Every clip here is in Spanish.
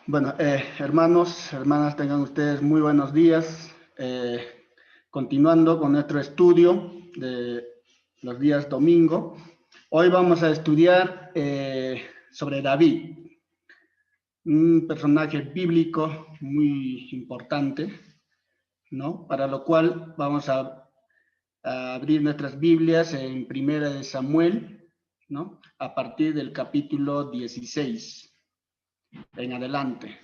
Bueno, hermanos, hermanas, tengan ustedes muy buenos días. Continuando con nuestro estudio de los días domingo, hoy vamos a estudiar sobre David, un personaje bíblico muy importante, ¿no? Para lo cual vamos a abrir nuestras Biblias en Primera de Samuel, ¿no? A partir del capítulo 16 en adelante.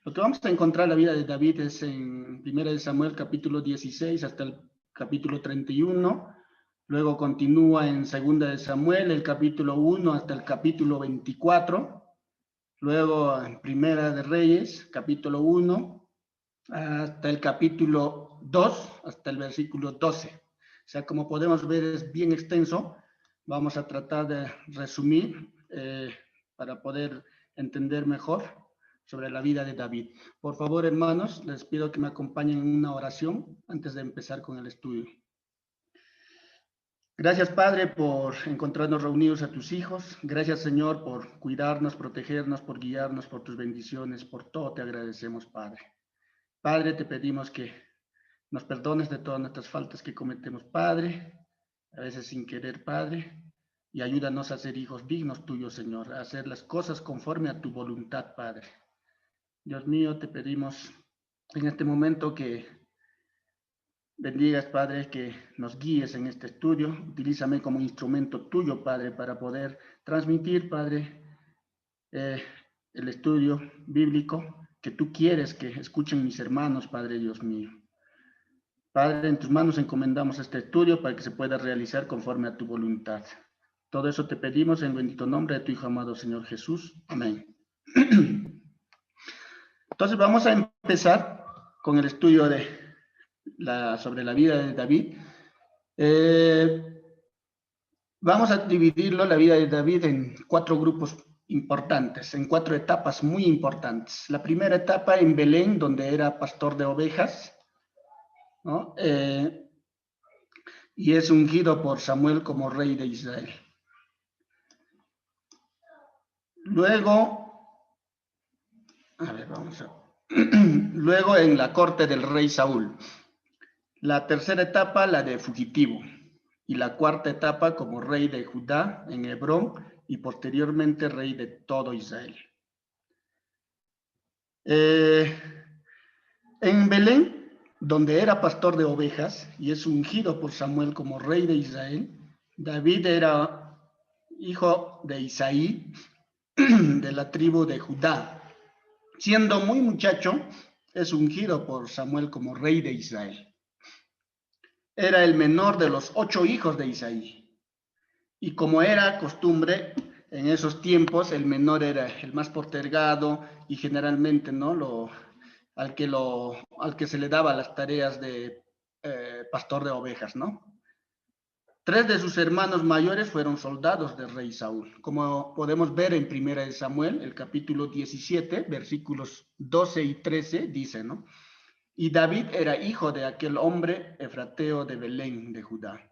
Lo que vamos a encontrar en la vida de David es en 1 Samuel capítulo 16 hasta el capítulo 31, luego continúa en 2 Samuel el capítulo 1 hasta el capítulo 24, luego en 1 de Reyes capítulo 1 hasta el capítulo 2, hasta el versículo 12. O sea, como podemos ver es bien extenso, vamos a tratar de resumir para poder entender mejor sobre la vida de David. Por favor, hermanos, les pido que me acompañen en una oración antes de empezar con el estudio. Gracias, Padre, por encontrarnos reunidos a tus hijos. Gracias, Señor, por cuidarnos, protegernos, por guiarnos, por tus bendiciones. Por todo te agradecemos, Padre. Padre, te pedimos que nos perdones de todas nuestras faltas que cometemos, Padre, a veces sin querer, Padre, y ayúdanos a ser hijos dignos tuyos, Señor, a hacer las cosas conforme a tu voluntad, Padre. Dios mío, te pedimos en este momento que bendigas, Padre, que nos guíes en este estudio. Utilízame como instrumento tuyo, Padre, para poder transmitir, Padre, eh, el estudio bíblico que tú quieres que escuchen mis hermanos, Padre Dios mío. Padre, en tus manos encomendamos este estudio para que se pueda realizar conforme a tu voluntad. Todo eso te pedimos en el bendito nombre de tu Hijo amado Señor Jesús. Amén. Entonces vamos a empezar con el estudio sobre la vida de David. Vamos a dividirlo, la vida de David, en 4 grupos importantes, en 4 etapas muy importantes. La primera etapa en Belén, donde era pastor de ovejas, ¿no? Y es ungido por Samuel como rey de Israel. Luego, luego en la corte del rey Saúl. La tercera etapa, la de fugitivo. Y la cuarta etapa como rey de Judá en Hebrón y posteriormente rey de todo Israel. En Belén, donde era pastor de ovejas y es ungido por Samuel como rey de Israel, David era hijo de Isaí, de la tribu de Judá. Siendo muy muchacho, es ungido por Samuel como rey de Israel. Era el menor de los 8 hijos de Isaí. Y como era costumbre, en esos tiempos el menor era el más postergado y generalmente, ¿no? al que se le daba las tareas de pastor de ovejas, ¿no? 3 de sus hermanos mayores fueron soldados del rey Saúl, como podemos ver en 1 Samuel, el capítulo 17, versículos 12 y 13, dice, ¿no? Y David era hijo de aquel hombre efrateo de Belén, de Judá,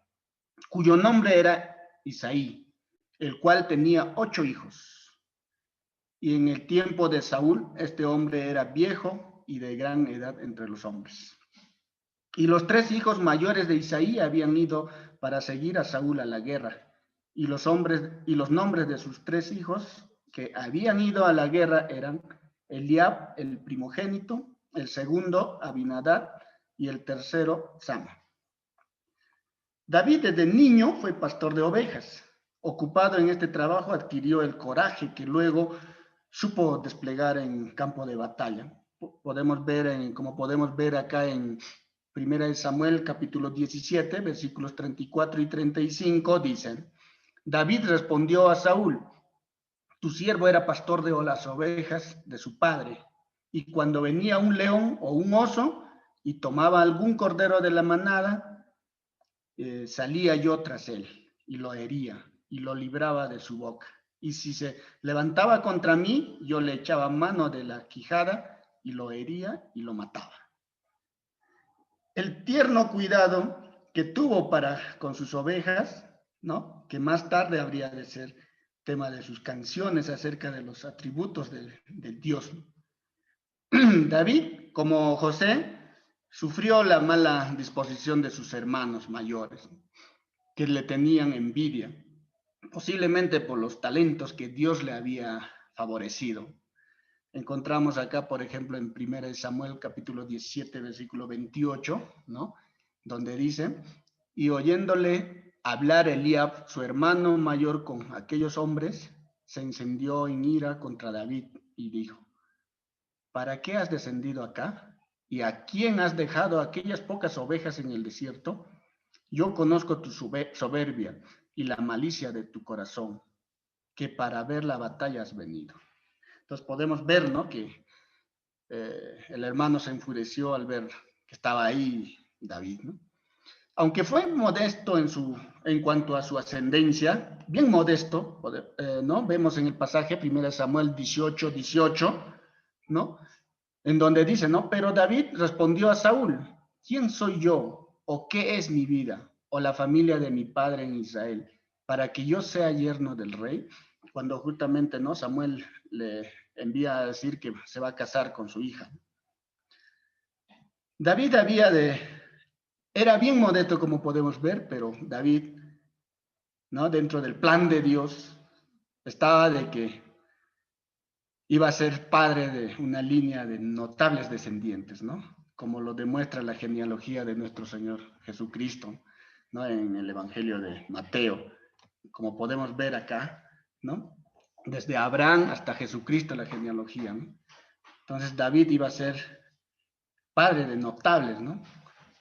cuyo nombre era Isaí, el cual tenía 8 hijos. Y en el tiempo de Saúl, este hombre era viejo y de gran edad entre los hombres. Y los 3 hijos mayores de Isaí habían ido para seguir a Saúl a la guerra. Y los nombres de sus 3 hijos que habían ido a la guerra eran Eliab, el primogénito, el segundo, Abinadab, y el tercero, Sama. David desde niño fue pastor de ovejas. Ocupado en este trabajo adquirió el coraje que luego supo desplegar en campo de batalla. Como podemos ver acá en 1 Samuel capítulo 17, versículos 34 y 35, dicen: David respondió a Saúl: tu siervo era pastor de las ovejas de su padre, y cuando venía un león o un oso y tomaba algún cordero de la manada, salía yo tras él y lo hería y lo libraba de su boca. Y si se levantaba contra mí, yo le echaba mano de la quijada y lo hería y lo mataba. El tierno cuidado que tuvo con sus ovejas, ¿no? Que más tarde habría de ser tema de sus canciones acerca de los atributos del Dios. David, como José, sufrió la mala disposición de sus hermanos mayores, que le tenían envidia, posiblemente por los talentos que Dios le había favorecido. Encontramos acá, por ejemplo, en 1 Samuel capítulo 17, versículo 28, ¿no? Donde dice, y oyéndole hablar Eliab, su hermano mayor, con aquellos hombres, se encendió en ira contra David y dijo, ¿para qué has descendido acá? ¿Y a quién has dejado aquellas pocas ovejas en el desierto? Yo conozco tu soberbia y la malicia de tu corazón, que para ver la batalla has venido. Entonces podemos ver, ¿no?, que el hermano se enfureció al ver que estaba ahí David, ¿no? Aunque fue modesto en cuanto a su ascendencia, bien modesto, ¿no? Vemos en el pasaje 1 Samuel 18, ¿no? En donde dice, ¿no? Pero David respondió a Saúl, ¿quién soy yo? ¿O qué es mi vida? ¿O la familia de mi padre en Israel? Para que yo sea yerno del rey. Cuando justamente, ¿no?, Samuel le envía a decir que se va a casar con su hija. David era bien modesto, como podemos ver, pero David, ¿no?, dentro del plan de Dios, estaba de que iba a ser padre de una línea de notables descendientes, ¿no? Como lo demuestra la genealogía de nuestro Señor Jesucristo, ¿no?, en el Evangelio de Mateo, como podemos ver acá, ¿no? Desde Abraham hasta Jesucristo la genealogía, ¿no? Entonces David iba a ser padre de notables, ¿no?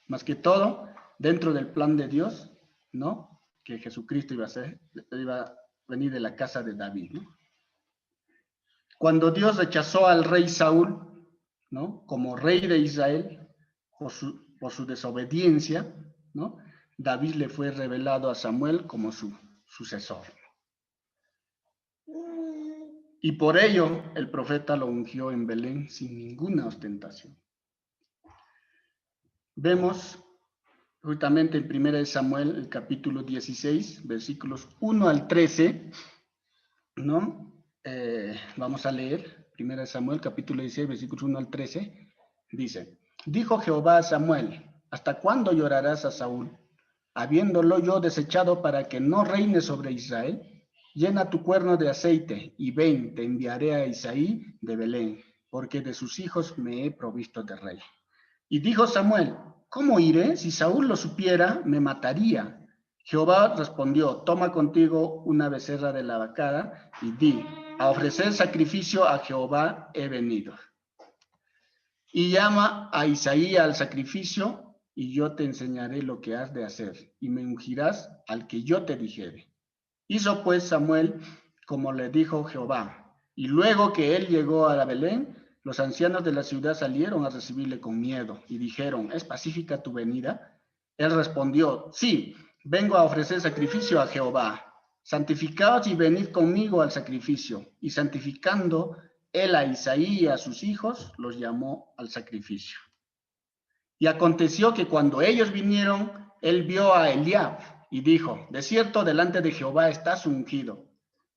Más que todo, dentro del plan de Dios, ¿no?, que Jesucristo iba a venir de la casa de David, ¿no? Cuando Dios rechazó al rey Saúl, ¿no?, como rey de Israel, por su desobediencia, ¿no?, David le fue revelado a Samuel como su sucesor. Y por ello el profeta lo ungió en Belén sin ninguna ostentación. Vemos justamente en 1 Samuel, el capítulo 16, versículos 1 al 13, ¿no? Vamos a leer 1 Samuel, capítulo 16, versículos 1 al 13. Dice, dijo Jehová a Samuel, ¿hasta cuándo llorarás a Saúl, habiéndolo yo desechado para que no reine sobre Israel? Llena tu cuerno de aceite, y ven, te enviaré a Isaí de Belén, porque de sus hijos me he provisto de rey. Y dijo Samuel, ¿cómo iré? Si Saúl lo supiera, me mataría. Jehová respondió, toma contigo una becerra de la vacada y di, a ofrecer sacrificio a Jehová he venido. Y llama a Isaí al sacrificio, y yo te enseñaré lo que has de hacer, y me ungirás al que yo te dijere. Hizo pues Samuel como le dijo Jehová. Y luego que él llegó a la Belén, los ancianos de la ciudad salieron a recibirle con miedo y dijeron, ¿es pacífica tu venida? Él respondió, sí, vengo a ofrecer sacrificio a Jehová. Santificaos y venid conmigo al sacrificio. Y santificando él a Isaí y a sus hijos, los llamó al sacrificio. Y aconteció que cuando ellos vinieron, él vio a Eliab y dijo, de cierto delante de Jehová estás ungido.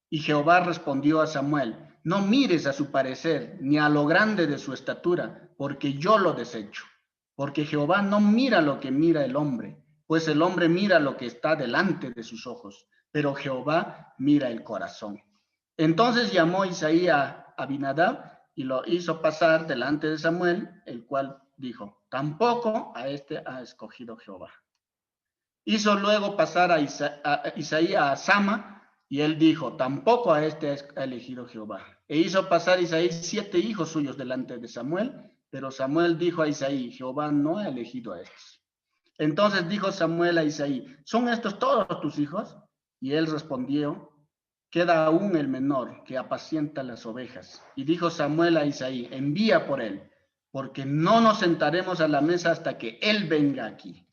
Y Jehová respondió a Samuel, no mires a su parecer, ni a lo grande de su estatura, porque yo lo desecho. Porque Jehová no mira lo que mira el hombre, pues el hombre mira lo que está delante de sus ojos, pero Jehová mira el corazón. Entonces llamó Isaí a Abinadab y lo hizo pasar delante de Samuel, el cual dijo, tampoco a este ha escogido Jehová. Hizo luego pasar a Isaí a Sama, y él dijo, tampoco a este ha elegido Jehová. E hizo pasar Isaí 7 hijos suyos delante de Samuel, pero Samuel dijo a Isaí, Jehová no ha elegido a estos. Entonces dijo Samuel a Isaí, ¿son estos todos tus hijos? Y él respondió, queda aún el menor que apacienta las ovejas. Y dijo Samuel a Isaí, envía por él, porque no nos sentaremos a la mesa hasta que él venga aquí.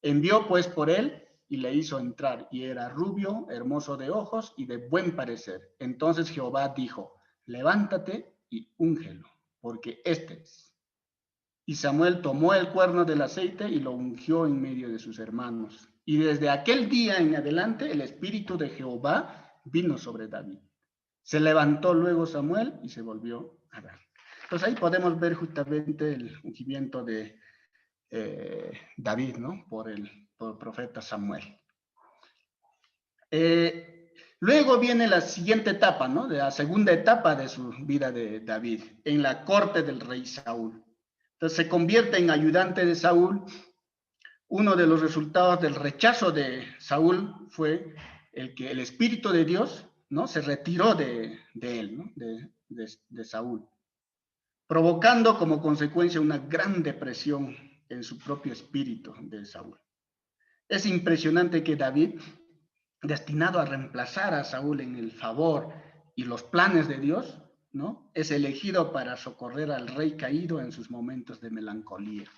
Envió pues por él y le hizo entrar, y era rubio, hermoso de ojos y de buen parecer. Entonces Jehová dijo, levántate y úngelo, porque este es. Y Samuel tomó el cuerno del aceite y lo ungió en medio de sus hermanos. Y desde aquel día en adelante el espíritu de Jehová vino sobre David. Se levantó luego Samuel y se volvió a ver. Entonces ahí podemos ver justamente el ungimiento de David, ¿no? Por el profeta Samuel. Luego viene la siguiente etapa, ¿no? De la segunda etapa de su vida de David, en la corte del rey Saúl. Entonces se convierte en ayudante de Saúl. Uno de los resultados del rechazo de Saúl fue el que el Espíritu de Dios, ¿no? Se retiró de él, ¿no? de Saúl, provocando como consecuencia una gran depresión en su propio espíritu de Saúl. Es impresionante que David, destinado a reemplazar a Saúl en el favor y los planes de Dios, ¿no? Es elegido para socorrer al rey caído en sus momentos de melancolía.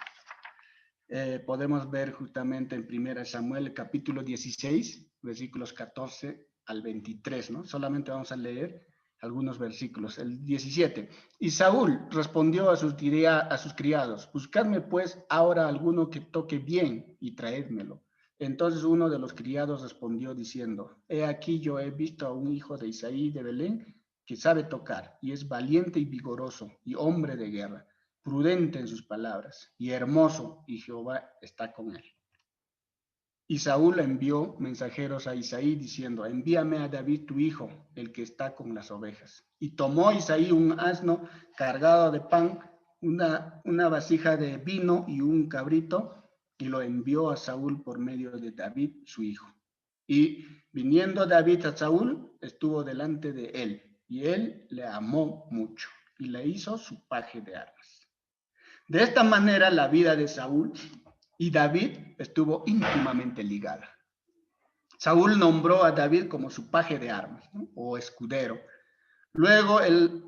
Podemos ver justamente en 1 Samuel capítulo 16, versículos 14 al 23, ¿no? Solamente vamos a leer algunos versículos. El 17. Y Saúl respondió a sus criados, buscadme pues ahora alguno que toque bien y traédmelo. Entonces uno de los criados respondió diciendo, he aquí yo he visto a un hijo de Isaí de Belén que sabe tocar y es valiente y vigoroso y hombre de guerra, prudente en sus palabras y hermoso, y Jehová está con él. Y Saúl envió mensajeros a Isaí diciendo, envíame a David tu hijo, el que está con las ovejas. Y tomó Isaí un asno cargado de pan, una vasija de vino y un cabrito, y lo envió a Saúl por medio de David su hijo. Y viniendo David a Saúl, estuvo delante de él, y él le amó mucho, y le hizo su paje de armas. De esta manera la vida de Saúl y David estuvo íntimamente ligada. Saúl nombró a David como su paje de armas, ¿no? O escudero. Luego el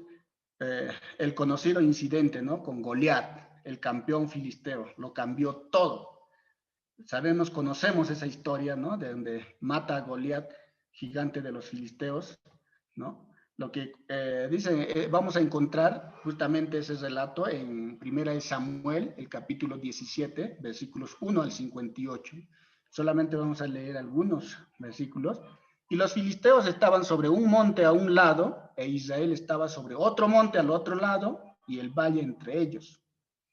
conocido incidente, ¿no? Con Goliat, el campeón filisteo, lo cambió todo. Conocemos esa historia, ¿no? De donde mata a Goliat, gigante de los filisteos, ¿no? Lo que vamos a encontrar justamente ese relato en 1 Samuel, el capítulo 17, versículos 1 al 58. Solamente vamos a leer algunos versículos. Y los filisteos estaban sobre un monte a un lado, e Israel estaba sobre otro monte al otro lado, y el valle entre ellos.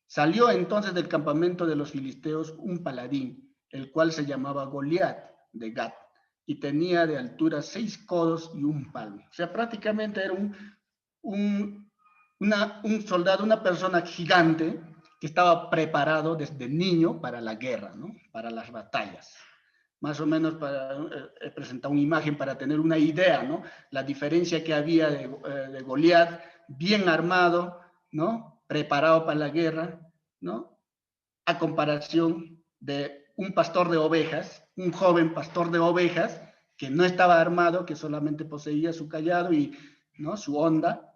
Salió entonces del campamento de los filisteos un paladín, el cual se llamaba Goliat de Gat, y tenía de altura 6 codos y un palmo. O sea, prácticamente era un soldado, una persona gigante que estaba preparado desde niño para la guerra, ¿no? Para las batallas. Más o menos para presentar una imagen para tener una idea, ¿no? La diferencia que había de Goliat, bien armado, ¿no? Preparado para la guerra, ¿no? A comparación de un pastor de ovejas, un joven pastor de ovejas, que no estaba armado, que solamente poseía su callado y, ¿no? Su honda.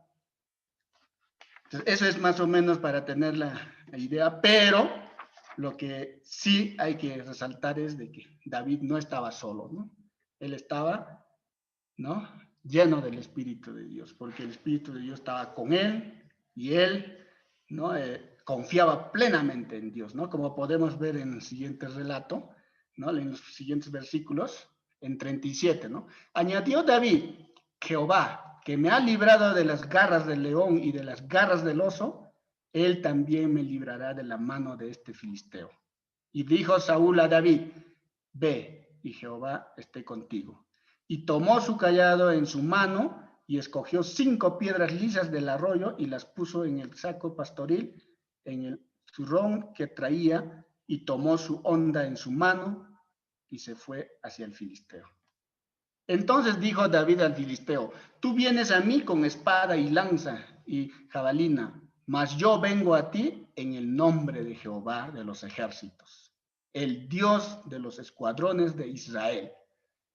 Entonces, eso es más o menos para tener la idea, pero lo que sí hay que resaltar es de que David no estaba solo, ¿no? Él estaba, ¿no? Lleno del Espíritu de Dios, porque el Espíritu de Dios estaba con él y él, ¿no? Confiaba plenamente en Dios, ¿no? Como podemos ver en el siguiente relato, ¿no? En los siguientes versículos, en 37, ¿no? Añadió David, Jehová, que me ha librado de las garras del león y de las garras del oso, él también me librará de la mano de este filisteo. Y dijo Saúl a David, ve, y Jehová esté contigo. Y tomó su callado en su mano y escogió 5 piedras lisas del arroyo y las puso en el saco pastoril, en el zurrón que traía, y tomó su honda en su mano y se fue hacia el filisteo. Entonces dijo David al filisteo, tú vienes a mí con espada y lanza y jabalina, mas yo vengo a ti en el nombre de Jehová de los ejércitos, el Dios de los escuadrones de Israel,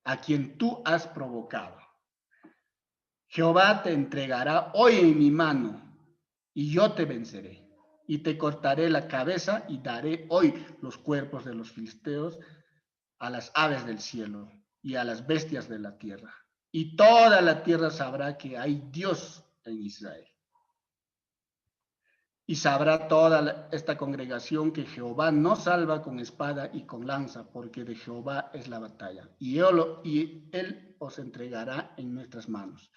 a quien tú has provocado. Jehová te entregará hoy en mi mano, y yo te venceré, y te cortaré la cabeza, y daré hoy los cuerpos de los filisteos a las aves del cielo y a las bestias de la tierra. Y toda la tierra sabrá que hay Dios en Israel. Y sabrá toda esta congregación que Jehová no salva con espada y con lanza, porque de Jehová es la batalla. Y él os entregará en nuestras manos.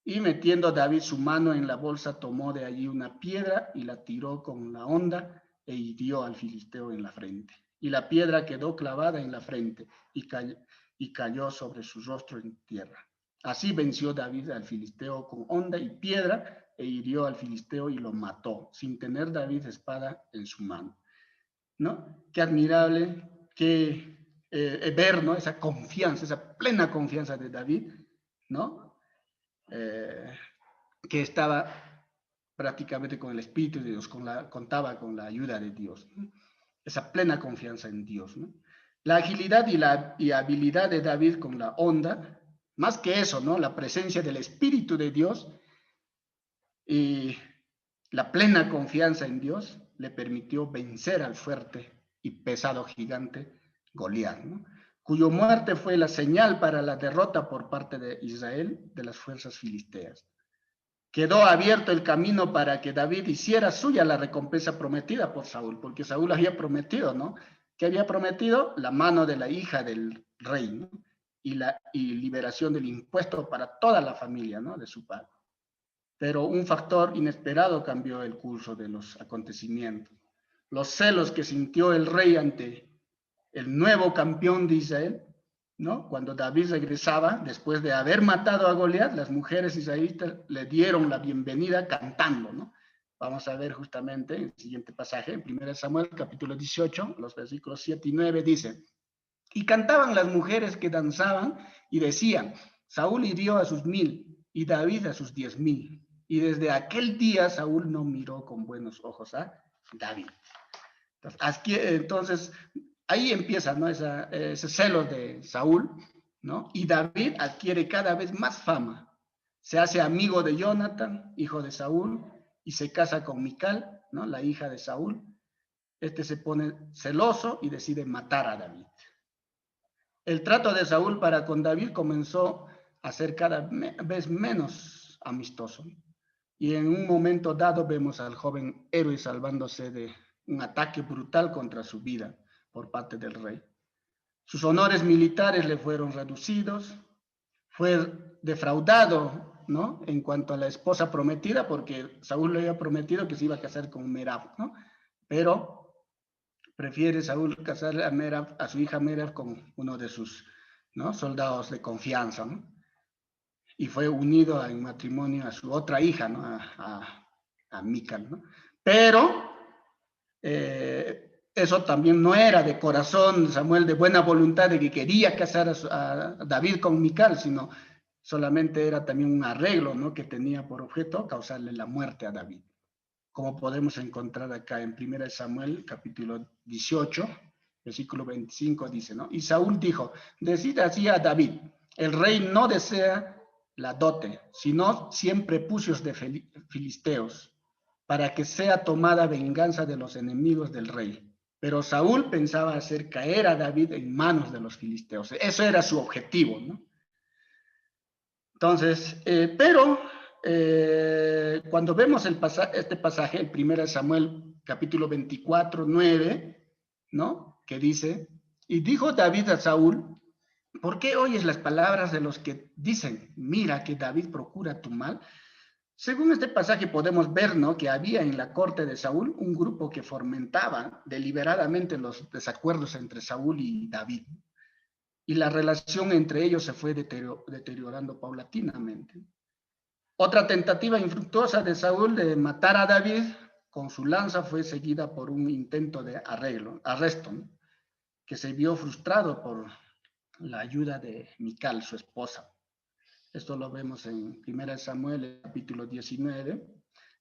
Y metiendo David su mano en la bolsa, tomó de allí una piedra y la tiró con la honda e hirió al filisteo en la frente. Y la piedra quedó clavada en la frente y cayó sobre su rostro en tierra. Así venció David al filisteo con honda y piedra e hirió al filisteo y lo mató, sin tener David espada en su mano. ¿No? Qué admirable, qué ver, ¿no? Esa confianza, esa plena confianza de David, ¿no? Que estaba prácticamente con el Espíritu de Dios, contaba con la ayuda de Dios, ¿no? Esa plena confianza en Dios, ¿no? La agilidad y habilidad de David con la onda, más que eso, ¿no? La presencia del Espíritu de Dios y la plena confianza en Dios le permitió vencer al fuerte y pesado gigante Goliat, ¿no? Cuyo muerte fue la señal para la derrota por parte de Israel de las fuerzas filisteas. Quedó abierto el camino para que David hiciera suya la recompensa prometida por Saúl, porque Saúl había prometido, ¿no? ¿Qué había prometido? La mano de la hija del rey, ¿no? Y liberación del impuesto para toda la familia, ¿no? De su padre. Pero un factor inesperado cambió el curso de los acontecimientos. Los celos que sintió el rey ante el nuevo campeón de Israel, ¿no? Cuando David regresaba, después de haber matado a Goliat, las mujeres israelitas le dieron la bienvenida cantando, ¿no? Vamos a ver justamente el siguiente pasaje, en 1 Samuel, capítulo 18, los versículos 7 y 9, dice: y cantaban las mujeres que danzaban y decían: Saúl hirió a sus 1000 y David a sus 10,000. Y desde aquel día Saúl no miró con buenos ojos a David. Entonces ahí empieza, ¿no? Ese celo de Saúl, ¿no? Y David adquiere cada vez más fama. Se hace amigo de Jonathan, hijo de Saúl, y se casa con Mical, ¿no? La hija de Saúl. Este se pone celoso y decide matar a David. El trato de Saúl para con David comenzó a ser cada vez menos amistoso. Y en un momento dado vemos al joven héroe salvándose de un ataque brutal contra su vida por parte del rey. Sus honores militares le fueron reducidos, fue defraudado, ¿no? En cuanto a la esposa prometida, porque Saúl le había prometido que se iba a casar con Merab, ¿no? Pero prefiere Saúl casar a Merab, a su hija Merab, con uno de sus, ¿no? soldados de confianza, ¿no? Y fue unido en matrimonio a su otra hija, ¿no? a Mical, ¿no? Pero eso también no era de corazón, Samuel, de buena voluntad, de que quería casar a David con Mical, sino solamente era también un arreglo, ¿no? Que tenía por objeto causarle la muerte a David, como podemos encontrar acá en 1 Samuel, capítulo 18, versículo 25, dice, ¿no? Y Saúl dijo: decid así a David, el rey no desea la dote, sino 100 prepucios de filisteos, para que sea tomada venganza de los enemigos del rey. Pero Saúl pensaba hacer caer a David en manos de los filisteos. Eso era su objetivo, ¿no? Entonces, cuando vemos este pasaje, el 1 Samuel, capítulo 24, 9, ¿no? Que dice: y dijo David a Saúl: ¿por qué oyes las palabras de los que dicen, mira que David procura tu mal? Según este pasaje podemos ver, ¿no? Que había en la corte de Saúl un grupo que fomentaba deliberadamente los desacuerdos entre Saúl y David. Y la relación entre ellos se fue deteriorando paulatinamente. Otra tentativa infructuosa de Saúl de matar a David con su lanza fue seguida por un intento de arresto, ¿no? Que se vio frustrado por la ayuda de Mical, su esposa. Esto lo vemos en 1 Samuel, capítulo 19,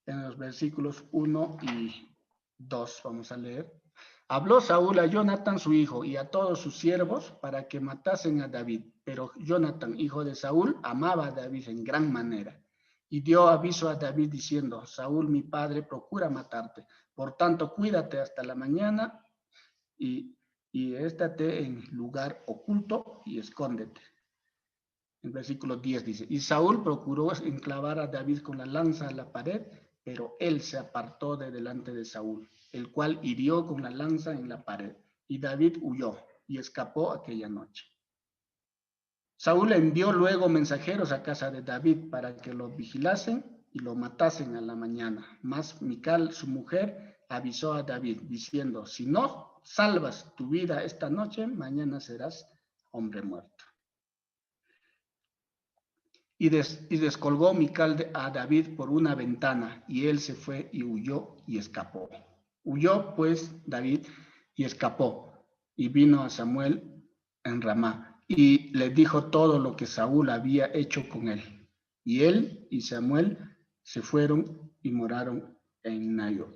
en los versículos 1 y 2. Vamos a leer. Habló Saúl a Jonathan, su hijo, y a todos sus siervos para que matasen a David. Pero Jonathan, hijo de Saúl, amaba a David en gran manera. Y dio aviso a David diciendo: Saúl, mi padre, procura matarte. Por tanto, cuídate hasta la mañana y estate en lugar oculto y escóndete. En versículo 10 dice: y Saúl procuró enclavar a David con la lanza a la pared, pero él se apartó de delante de Saúl, el cual hirió con la lanza en la pared. Y David huyó y escapó aquella noche. Saúl envió luego mensajeros a casa de David para que lo vigilasen y lo matasen a la mañana. Mas Mical, su mujer, avisó a David diciendo, si no salvas tu vida esta noche, mañana serás hombre muerto. Y descolgó Mical a David por una ventana, y él se fue y huyó y escapó. Huyó pues David y escapó, y vino a Samuel en Ramá, y le dijo todo lo que Saúl había hecho con él. Y él y Samuel se fueron y moraron en Naiot.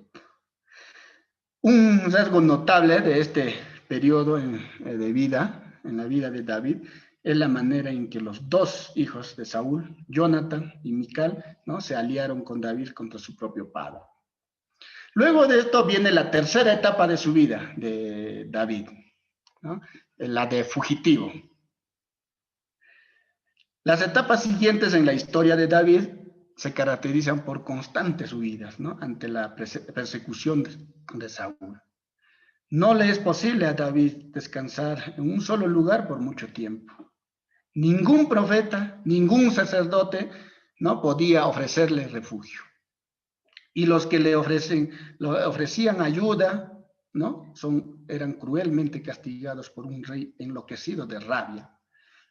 Un rasgo notable de este periodo de vida, en la vida de David, es la manera en que los dos hijos de Saúl, Jonathan y Mical, ¿no?, se aliaron con David contra su propio padre. Luego de esto viene la tercera etapa de su vida, de David, ¿no?, la de fugitivo. Las etapas siguientes en la historia de David se caracterizan por constantes huidas, ¿no?, ante la persecución de Saúl. No le es posible a David descansar en un solo lugar por mucho tiempo. Ningún profeta, ningún sacerdote, ¿no?, podía ofrecerle refugio. Y los que le ofrecían ayuda, ¿no?, eran cruelmente castigados por un rey enloquecido de rabia.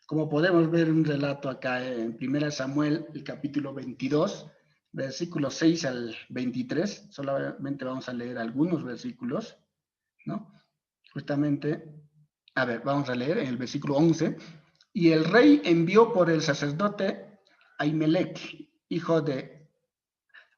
Como podemos ver un relato acá en 1 Samuel, el capítulo 22, versículos 6 al 23, solamente vamos a leer algunos versículos, ¿no? Justamente, a ver, vamos a leer en el versículo 11. Y el rey envió por el sacerdote Ahimelech, hijo de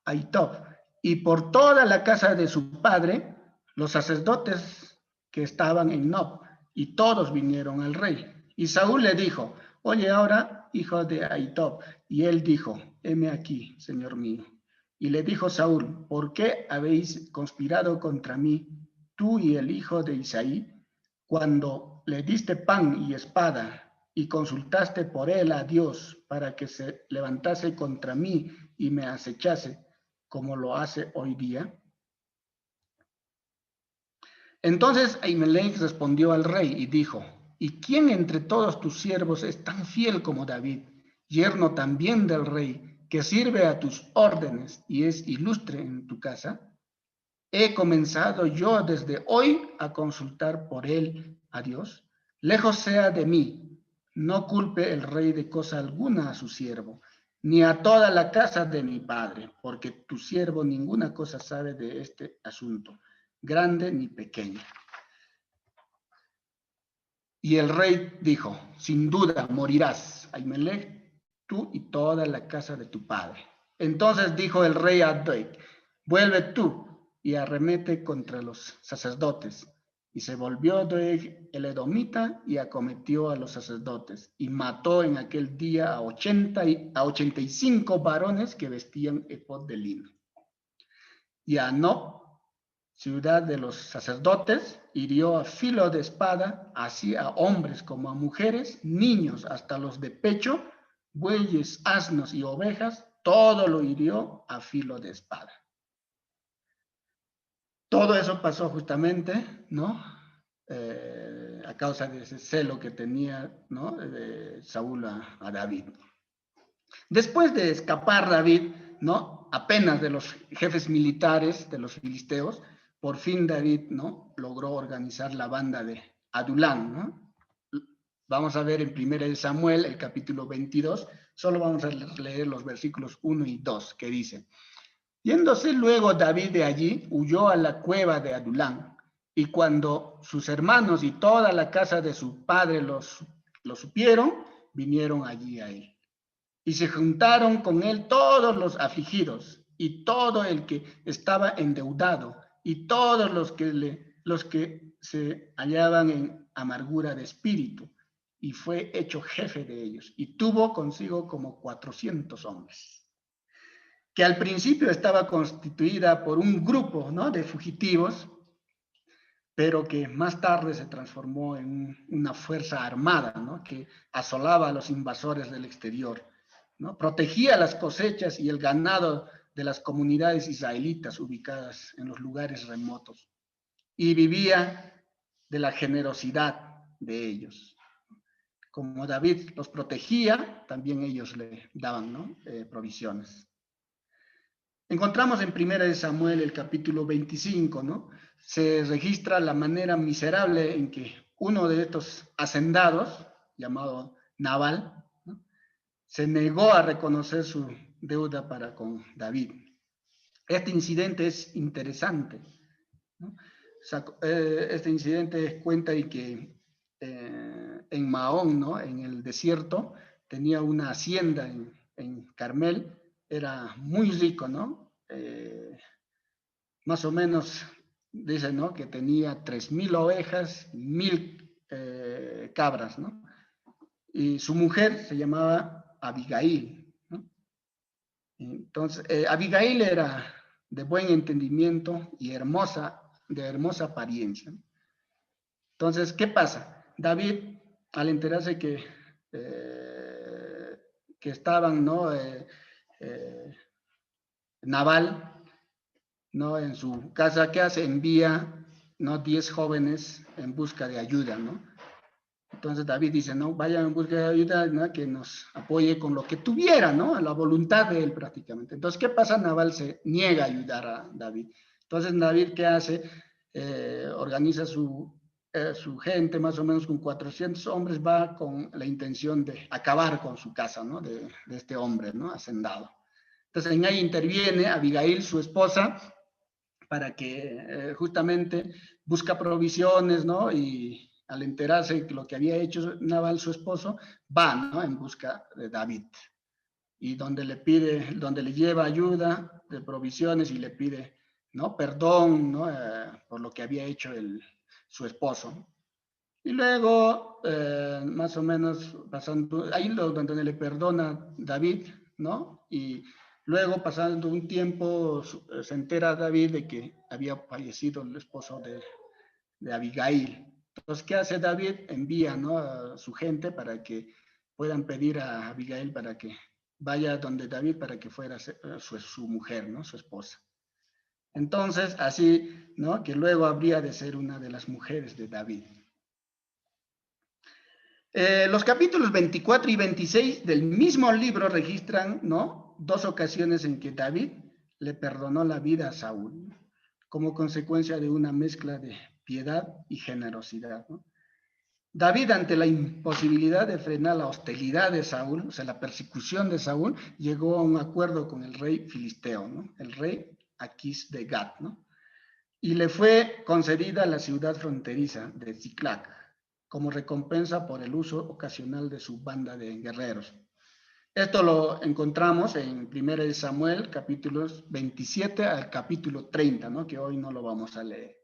Ahitob, y por toda la casa de su padre, los sacerdotes que estaban en Nob, y todos vinieron al rey. Y Saúl le dijo, oye ahora, hijo de Ahitob. Y él dijo, heme aquí, señor mío. Y le dijo Saúl, ¿por qué habéis conspirado contra mí, tú y el hijo de Isaí, cuando le diste pan y espada y consultaste por él a Dios para que se levantase contra mí y me acechase, como lo hace hoy día? Entonces Ahimelech respondió al rey y dijo, ¿y quién entre todos tus siervos es tan fiel como David, yerno también del rey, que sirve a tus órdenes y es ilustre en tu casa? He comenzado yo desde hoy a consultar por él a Dios. Lejos sea de mí, no culpe el rey de cosa alguna a su siervo, ni a toda la casa de mi padre, porque tu siervo ninguna cosa sabe de este asunto, grande ni pequeña. Y el rey dijo, sin duda morirás, Ahimelech, tú y toda la casa de tu padre. Entonces dijo el rey a Doeg, vuelve tú y arremete contra los sacerdotes. Y se volvió Doeg el edomita y acometió a los sacerdotes y mató en aquel día a 85 varones que vestían efod de lino. Y a Nob, ciudad de los sacerdotes, hirió a filo de espada, así a hombres como a mujeres, niños hasta los de pecho, bueyes, asnos y ovejas, todo lo hirió a filo de espada. Todo eso pasó justamente, ¿no?, a causa de ese celo que tenía, ¿no?, de Saúl a David. Después de escapar David, ¿no?, apenas de los jefes militares de los filisteos, por fin David, ¿no?, logró organizar la banda de Adulán, ¿no? Vamos a ver en 1 Samuel, el capítulo 22, solo vamos a leer los versículos 1 y 2, que dice, yéndose luego David de allí, huyó a la cueva de Adulán, y cuando sus hermanos y toda la casa de su padre lo supieron, vinieron allí a él. Y se juntaron con él todos los afligidos, y todo el que estaba endeudado, y todos los que se hallaban en amargura de espíritu, y fue hecho jefe de ellos, y tuvo consigo como 400 hombres. Que al principio estaba constituida por un grupo, ¿no?, de fugitivos, pero que más tarde se transformó en una fuerza armada, ¿no?, que asolaba a los invasores del exterior, ¿no? Protegía las cosechas y el ganado de las comunidades israelitas ubicadas en los lugares remotos y vivía de la generosidad de ellos. como David los protegía, también ellos le daban, ¿no? Provisiones. Encontramos en 1 Samuel el capítulo 25, ¿no? Se registra la manera miserable en que uno de estos hacendados, llamado Nabal, ¿no? Se negó a reconocer su deuda para con David. Este incidente es interesante, ¿no? Este incidente cuenta y que en Mahón, ¿no? En el desierto, tenía una hacienda en Carmel, era muy rico, ¿no? Más o menos dice, ¿no? Que tenía 3,000 ovejas, 1,000 cabras, ¿no? Y su mujer se llamaba Abigail, ¿no? Entonces, Abigail era de buen entendimiento y hermosa, de hermosa apariencia. Entonces, ¿qué pasa? David, al enterarse que estaban, ¿no? Nabal, ¿no? En su casa, ¿qué hace? Envía, ¿no? 10 jóvenes en busca de ayuda, ¿no? Entonces David dice, no, vayan en busca de ayuda, ¿no? Que nos apoye con lo que tuviera, ¿no? A la voluntad de él prácticamente. Entonces, ¿qué pasa? Nabal se niega a ayudar a David. Entonces, David, ¿qué hace? Organiza su gente, más o menos con 400 hombres, va con la intención de acabar con su casa, ¿no? De este hombre, ¿no? Hacendado. Entonces, en ahí interviene Abigail, su esposa, para que justamente busca provisiones, ¿no? Y al enterarse de lo que había hecho Nabal, su esposo, va, ¿no? En busca de David. Y donde le lleva ayuda de provisiones y le pide, ¿no? Perdón, ¿no? Por lo que había hecho su esposo. Y luego, más o menos, pasando, ahí donde le perdona David, ¿no? Y luego, pasando un tiempo, se entera David de que había fallecido el esposo de Abigail. Entonces, ¿qué hace David? Envía, ¿no? A su gente para que puedan pedir a Abigail para que vaya donde David para que fuera su mujer, ¿no? Su esposa. Entonces, así, ¿no? Que luego habría de ser una de las mujeres de David. Los capítulos 24 y 26 del mismo libro registran, ¿no? 2 ocasiones en que David le perdonó la vida a Saúl, como consecuencia de una mezcla de piedad y generosidad, ¿no? David, ante la imposibilidad de frenar la hostilidad de Saúl, o sea, la persecución de Saúl, llegó a un acuerdo con el rey filisteo, ¿no? El rey Aquís de Gat, ¿no? Y le fue concedida la ciudad fronteriza de Ziklag, como recompensa por el uso ocasional de su banda de guerreros. Esto lo encontramos en 1 Samuel, capítulos 27 al capítulo 30, ¿no? Que hoy no lo vamos a leer.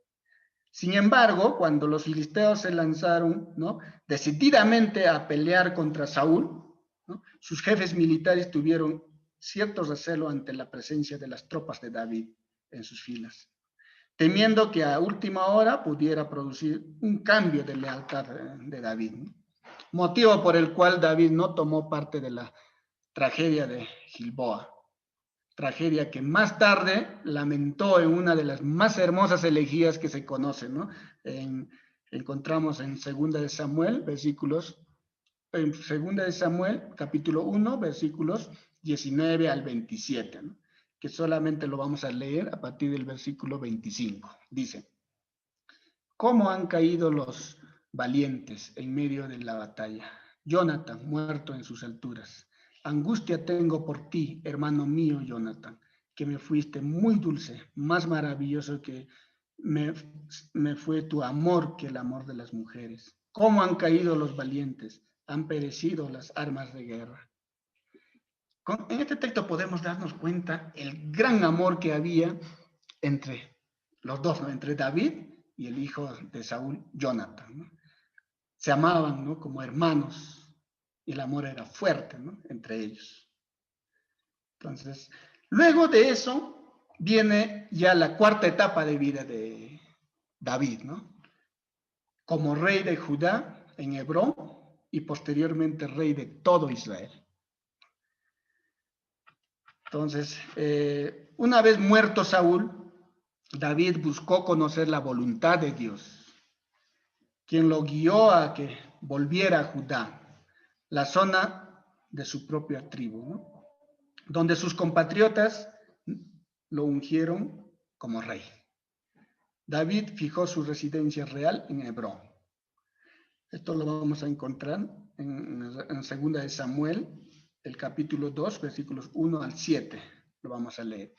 Sin embargo, cuando los filisteos se lanzaron, ¿no? Decididamente a pelear contra Saúl, ¿no? Sus jefes militares tuvieron cierto recelo ante la presencia de las tropas de David en sus filas, temiendo que a última hora pudiera producir un cambio de lealtad de David, ¿no? Motivo por el cual David no tomó parte de la tragedia de Gilboa, tragedia que más tarde lamentó en una de las más hermosas elegías que se conocen, ¿no? Encontramos en 2 de Samuel, en 2 de Samuel, capítulo 1, versículos 19 al 27, ¿no? Que solamente lo vamos a leer a partir del versículo 25. Dice, ¿cómo han caído los valientes en medio de la batalla? Jonathan, muerto en sus alturas. Angustia tengo por ti, hermano mío, Jonathan, que me fuiste muy dulce, más maravilloso que me fue tu amor que el amor de las mujeres. ¿Cómo han caído los valientes? Han perecido las armas de guerra. En este texto podemos darnos cuenta el gran amor que había entre los dos, ¿no? Entre David y el hijo de Saúl, Jonathan, ¿no? Se amaban, ¿no? Como hermanos, y el amor era fuerte, ¿no? Entre ellos. Entonces, luego de eso viene ya la cuarta etapa de vida de David, ¿no? Como rey de Judá en Hebrón y posteriormente rey de todo Israel. Entonces, una vez muerto Saúl, David buscó conocer la voluntad de Dios, quien lo guió a que volviera a Judá. la zona de su propia tribu, ¿no? Donde sus compatriotas lo ungieron como rey. David fijó su residencia real en Hebrón. Esto lo vamos a encontrar en 2 de Samuel, el capítulo 2, versículos 1 al 7. Lo vamos a leer.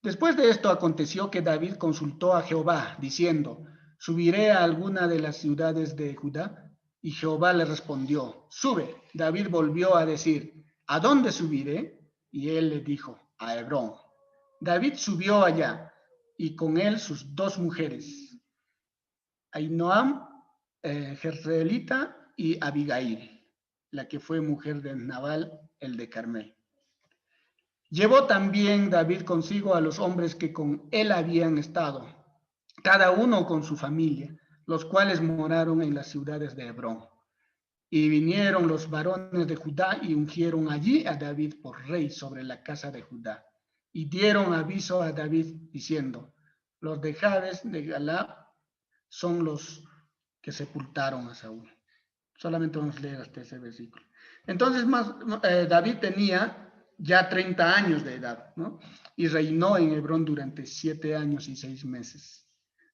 Después de esto aconteció que David consultó a Jehová, diciendo, ¿subiré a alguna de las ciudades de Judá? Y Jehová le respondió, sube. David volvió a decir, ¿a dónde subiré? Y él le dijo, a Hebrón. David subió allá, y con él sus 2 mujeres, Ahinoam, Jezreelita, y Abigail, la que fue mujer de Nabal, el de Carmel. Llevó también David consigo a los hombres que con él habían estado, cada uno con su familia, los cuales moraron en las ciudades de Hebrón. Y vinieron los varones de Judá y ungieron allí a David por rey sobre la casa de Judá. Y dieron aviso a David diciendo, los de Jabes de Galá son los que sepultaron a Saúl. Solamente vamos a leer hasta ese versículo. Entonces David tenía ya 30 años de edad, ¿no? Y reinó en Hebrón durante 7 años y 6 meses.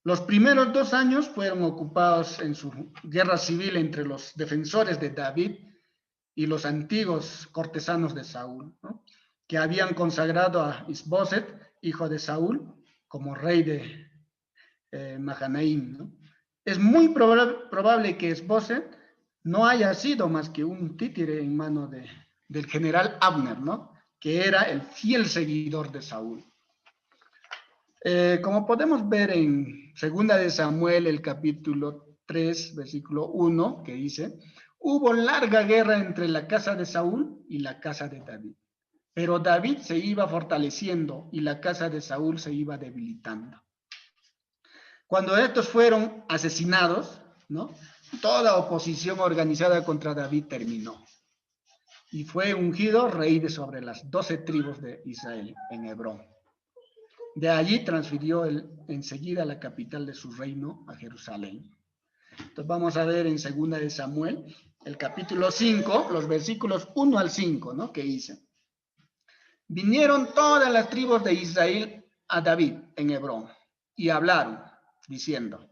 Los primeros 2 años fueron ocupados en su guerra civil entre los defensores de David y los antiguos cortesanos de Saúl, ¿no? Que habían consagrado a Isboset, hijo de Saúl, como rey de Mahanaim, ¿no? Es muy probable que Isboset no haya sido más que un títere en mano del general Abner, ¿no? Que era el fiel seguidor de Saúl. Como podemos ver en 2 de Samuel, el capítulo 3, versículo 1, que dice, hubo larga guerra entre la casa de Saúl y la casa de David. Pero David se iba fortaleciendo y la casa de Saúl se iba debilitando. Cuando estos fueron asesinados, ¿no? Toda oposición organizada contra David terminó. Y fue ungido rey de sobre las 12 tribus de Israel en Hebrón. De allí transfirió enseguida la capital de su reino a Jerusalén. Entonces vamos a ver en 2 de Samuel, el capítulo 5, los versículos 1 al 5, ¿no? Que dice, vinieron todas las tribus de Israel a David en Hebrón y hablaron, diciendo,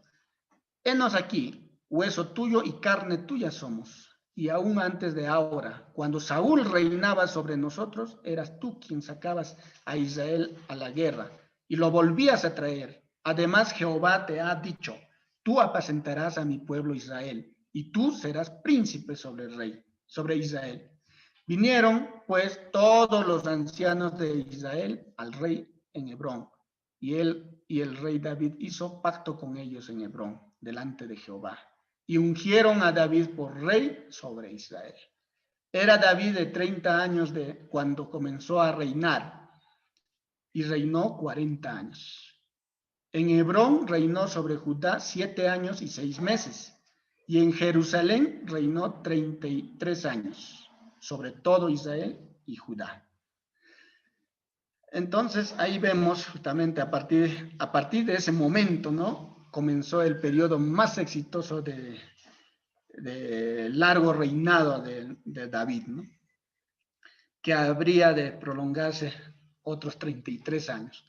henos aquí, hueso tuyo y carne tuya somos. Y aún antes de ahora, cuando Saúl reinaba sobre nosotros, eras tú quien sacabas a Israel a la guerra y lo volvías a traer. Además, Jehová te ha dicho, tú apacentarás a mi pueblo Israel y tú serás príncipe sobre el rey, sobre Israel. Vinieron, pues, todos los ancianos de Israel al rey en Hebrón, y el rey David hizo pacto con ellos en Hebrón, delante de Jehová, y ungieron a David por rey sobre Israel. Era David de 30 años de cuando comenzó a reinar, y reinó 40 años. En Hebrón reinó sobre Judá 7 años y 6 meses, y en Jerusalén reinó 33 años, sobre todo Israel y Judá. Entonces ahí vemos justamente a partir de ese momento, ¿no? Comenzó el periodo más exitoso de largo reinado de David, ¿no? Que habría de prolongarse otros 33 años.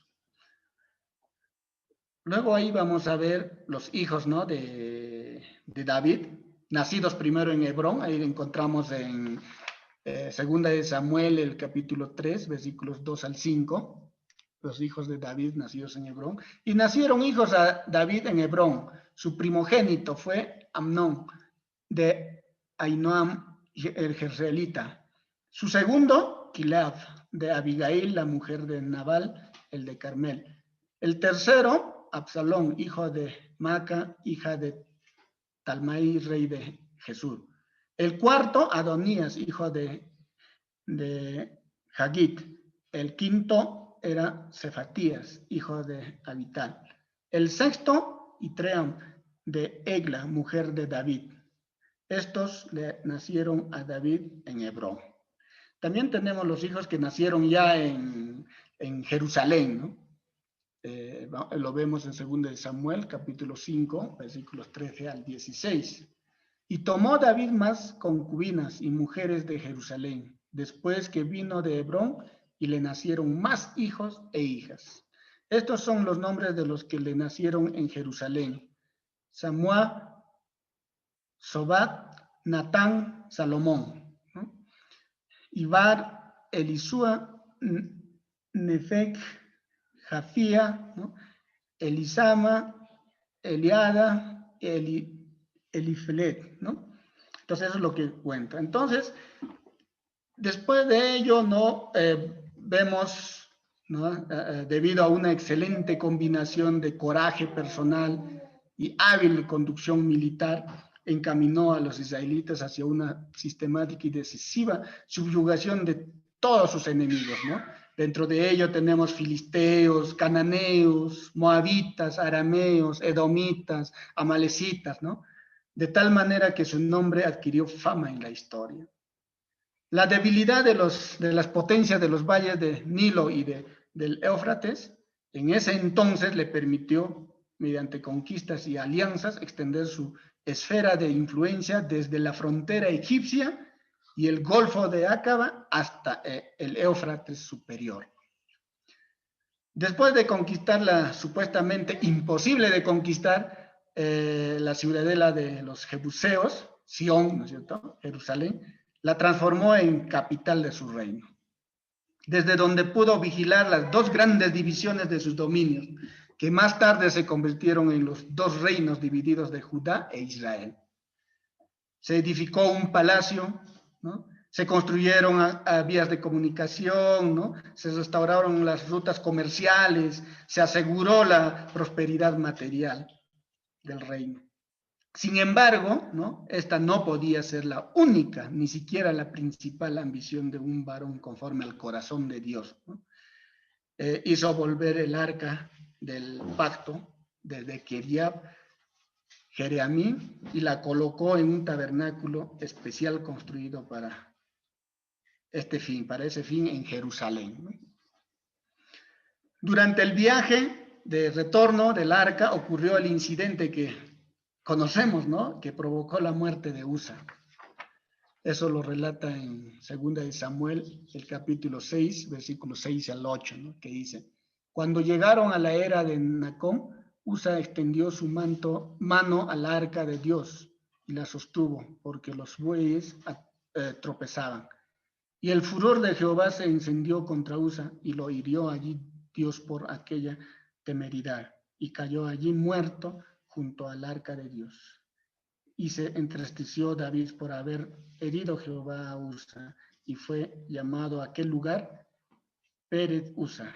Luego ahí vamos a ver los hijos, ¿no? de David, nacidos primero en Hebrón. Ahí encontramos en 2 de Samuel, el capítulo 3, versículos 2 al 5. Los hijos de David nacidos en Hebrón. Y nacieron hijos a David en Hebrón. Su primogénito fue Amnón, de Ahinoam, el jezreelita. Su segundo, Kilab, de Abigail, la mujer de Nabal, el de Carmel. El tercero, Absalón, hijo de Maca, hija de Talmai, rey de Jesús. El cuarto, Adonías, hijo de Hagit. El quinto era Cefatías, hijo de Abital. El sexto, Itream, de Egla, mujer de David. Estos le nacieron a David en Hebrón. También tenemos los hijos que nacieron ya en Jerusalén, ¿no? Lo vemos en 2 de Samuel, capítulo 5, versículos 13 al 16. Y tomó David más concubinas y mujeres de Jerusalén, después que vino de Hebrón, y le nacieron más hijos e hijas. Estos son los nombres de los que le nacieron en Jerusalén: Samúa, Sobat, Natán, Salomón, ¿no? Ibar, Elisúa, Nefec, Jafía, ¿no? Elisama, Eliada, Elifelet, ¿no? Entonces eso es lo que cuenta. Entonces, después de ello, ¿no? Vemos, ¿no? Debido a una excelente combinación de coraje personal y hábil conducción militar, encaminó a los israelitas hacia una sistemática y decisiva subyugación de todos sus enemigos, ¿no? Dentro de ello tenemos filisteos, cananeos, moabitas, arameos, edomitas, amalecitas, ¿no? De tal manera que su nombre adquirió fama en la historia. La debilidad de las potencias de los valles de Nilo y del Éufrates en ese entonces le permitió, mediante conquistas y alianzas, extender su esfera de influencia desde la frontera egipcia y el Golfo de Acaba hasta el Éufrates superior. Después de conquistar la supuestamente imposible de conquistar la ciudadela de los jebuseos, Sión, ¿no es cierto?, Jerusalén, la transformó en capital de su reino, desde donde pudo vigilar las dos grandes divisiones de sus dominios, que más tarde se convirtieron en los dos reinos divididos de Judá e Israel. Se edificó un palacio, ¿no? Se construyeron vías de comunicación, ¿no? Se restauraron las rutas comerciales, se aseguró la prosperidad material del reino. Sin embargo, ¿no? Esta no podía ser la única, ni siquiera la principal ambición de un varón conforme al corazón de Dios, ¿no? Hizo volver el arca del pacto desde Kiriath Jereamí y la colocó en un tabernáculo especial construido para este fin, para ese fin en Jerusalén, ¿no? Durante el viaje de retorno del arca ocurrió el incidente que conocemos, ¿no?, que provocó la muerte de Usa. Eso lo relata en 2 de Samuel, el capítulo 6, versículos 6 al 8, ¿no?, que dice: cuando llegaron a la era de Nacón, Usa extendió su mano al arca de Dios y la sostuvo, porque los bueyes tropezaban. Y el furor de Jehová se encendió contra Usa y lo hirió allí Dios por aquella temeridad, y cayó allí muerto junto al arca de Dios. Y se entristeció David por haber herido Jehová a Usa, y fue llamado a aquel lugar Peret Usa,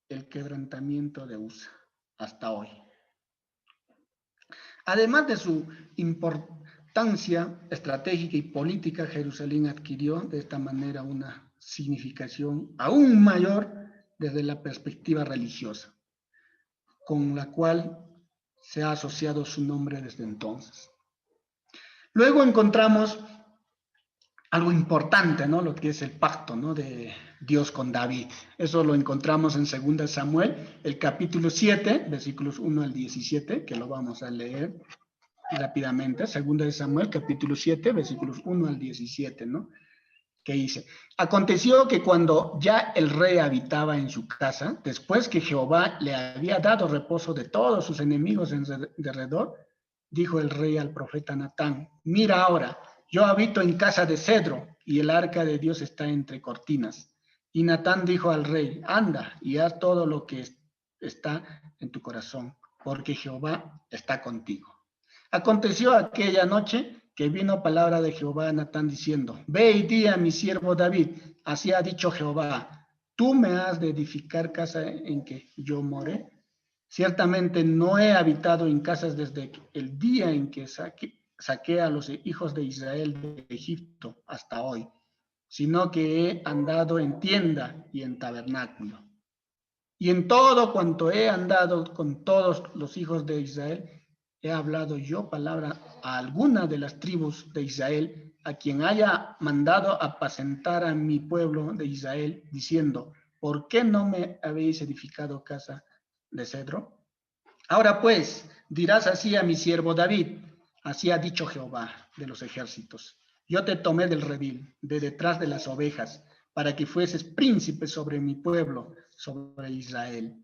el quebrantamiento de Usa, hasta hoy. Además de su importancia estratégica y política, Jerusalén adquirió de esta manera una significación aún mayor desde la perspectiva religiosa, con la cual se ha asociado su nombre desde entonces. Luego encontramos algo importante, ¿no?, lo que es el pacto, ¿no?, de Dios con David. Eso lo encontramos en 2 Samuel, el capítulo 7, versículos 1 al 17, que lo vamos a leer rápidamente. 2 Samuel, capítulo 7, versículos 1 al 17, ¿no?, que dice: aconteció que cuando ya el rey habitaba en su casa, después que Jehová le había dado reposo de todos sus enemigos en derredor, dijo el rey al profeta Natán: mira ahora, yo habito en casa de cedro, y el arca de Dios está entre cortinas. Y Natán dijo al rey: anda y haz todo lo que está en tu corazón, porque Jehová está contigo. Aconteció aquella noche que vino palabra de Jehová a Natán diciendo: ve y di a mi siervo David, así ha dicho Jehová, ¿tú me has de edificar casa en que yo more? Ciertamente no he habitado en casas desde el día en que saqué a los hijos de Israel de Egipto hasta hoy, sino que he andado en tienda y en tabernáculo. Y en todo cuanto he andado con todos los hijos de Israel, he hablado yo palabra a alguna de las tribus de Israel, a quien haya mandado apacentar a mi pueblo de Israel, diciendo: ¿por qué no me habéis edificado casa de cedro? Ahora pues, dirás así a mi siervo David: Así ha dicho Jehová de los ejércitos. Yo te tomé del redil, de detrás de las ovejas, para que fueses príncipe sobre mi pueblo, sobre Israel.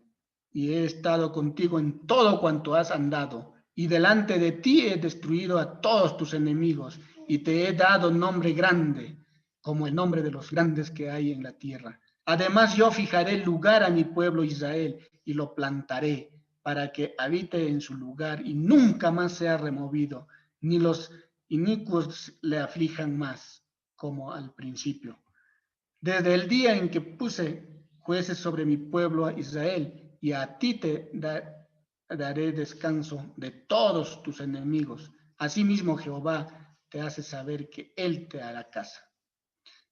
Y he estado contigo en todo cuanto has andado, y delante de ti he destruido a todos tus enemigos, y te he dado nombre grande, como el nombre de los grandes que hay en la tierra. Además, yo fijaré lugar a mi pueblo Israel, y lo plantaré, para que habite en su lugar, y nunca más sea removido, ni los inicuos le aflijan más, como al principio. Desde el día en que puse jueces sobre mi pueblo Israel, y a ti te daré descanso de todos tus enemigos. Asimismo Jehová te hace saber que Él te hará casa.